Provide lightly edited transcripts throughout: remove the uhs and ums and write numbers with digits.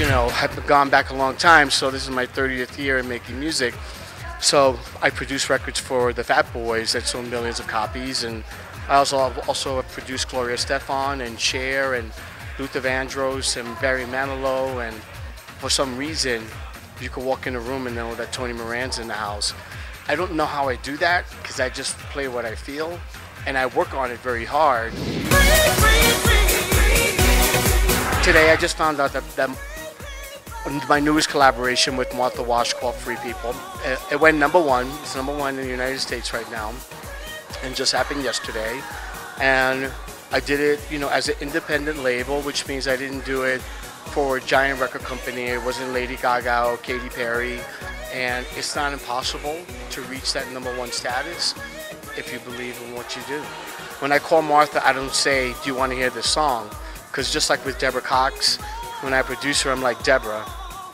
you know, have gone back a long time. So this is my 30th year in making music. So I produce records for the Fat Boys that sold millions of copies, and I also produced Gloria Estefan and Cher and Luther Vandross and Barry Manilow, and for some reason you could walk in a room and know that Tony Moran's in the house. I don't know how I do that because I just play what I feel and I work on it very hard. Today I just found out that my newest collaboration with Martha Wash called Free People, it went #1. It's #1 in the United States right now, and just happened yesterday. And I did it, you know, as an independent label, which means I didn't do it for a giant record company. It wasn't Lady Gaga or Katy Perry, and it's not impossible to reach that #1 status if you believe in what you do. When I call Martha, I don't say, "Do you want to hear this song?" Because just like with Deborah Cox, when I produce her, I'm like, "Deborah,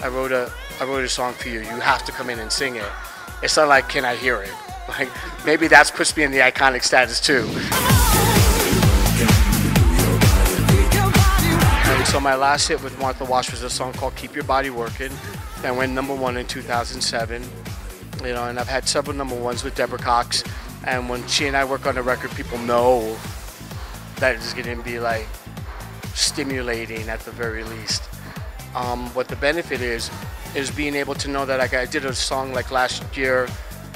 I wrote a song for you. You have to come in and sing it." It's not like, "Can I hear it?" Like, maybe that puts me in the iconic status too. And so my last hit with Martha Wash was a song called "Keep Your Body Working" that went #1 in 2007. You know, and I've had several #1s with Deborah Cox. And when she and I work on a record, people know that it's going to be like stimulating at the very least. What the benefit is being able to know that, like, I did a song like last year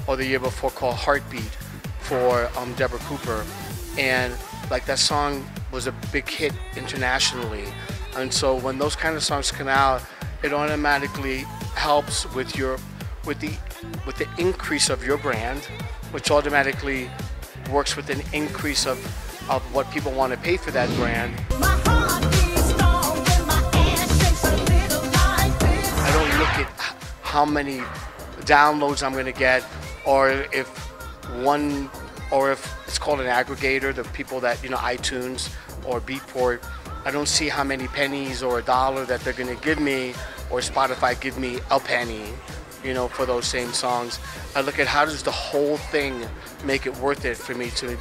or the year before called "Heartbeat" for Deborah Cooper, and like that song was a big hit internationally. And so when those kind of songs come out, it automatically helps with the increase of your brand, which automatically works with an increase of what people want to pay for that brand. I don't look at how many downloads I'm going to get, or if it's called an aggregator, the people that, you know, iTunes or Beatport. I don't see how many pennies or $1 that they're going to give me, or Spotify give me a penny, you know, for those same songs. I look at how does the whole thing make it worth it for me to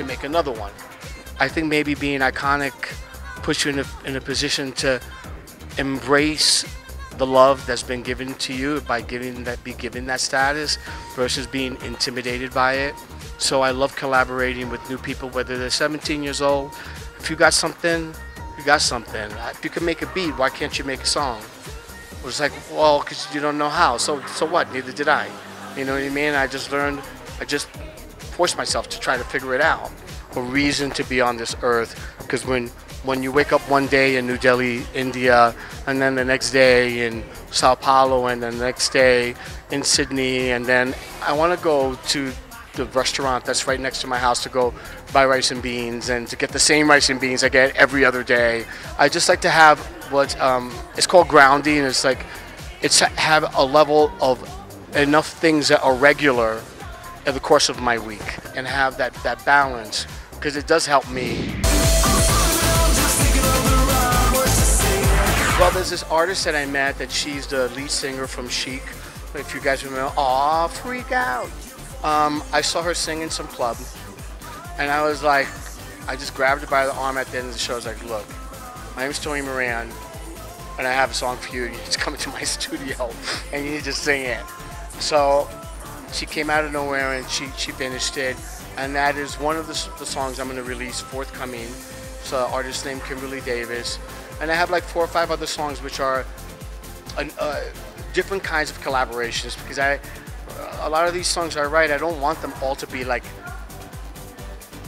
make another one. I think maybe being iconic puts you in a position to embrace the love that's been given to you by be given that status versus being intimidated by it. So I love collaborating with new people, whether they're 17 years old. If you got something, you got something. If you can make a beat, why can't you make a song? It was like, well, because you don't know how. So what? Neither did I. You know what I mean? I just forced myself to try to figure it out. A reason to be on this earth. Because when you wake up one day in New Delhi, India, and then the next day in Sao Paulo, and then the next day in Sydney, and then I want to go to the restaurant that's right next to my house to go buy rice and beans and to get the same rice and beans I get every other day. I just like to have what it's called grounding. It's like have a level of enough things that are regular in the course of my week and have that balance, because it does help me. Well, there's this artist that I met that she's the lead singer from Chic. If you guys remember, "Aw, Freak Out." I saw her sing in some club, and I was like, I just grabbed her by the arm at the end of the show. I was like, "Look, my name's Tony Moran, and I have a song for you. You need to come into my studio, and you need to sing it." So she came out of nowhere, and she finished it, and that is one of the songs I'm going to release forthcoming. It's an artist named Kimberly Davis, and I have like 4 or 5 other songs which are different kinds of collaborations, because a lot of these songs I write, I don't want them all to be like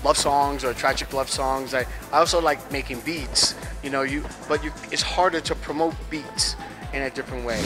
love songs or tragic love songs. I also like making beats, you know. It's harder to promote beats in a different way.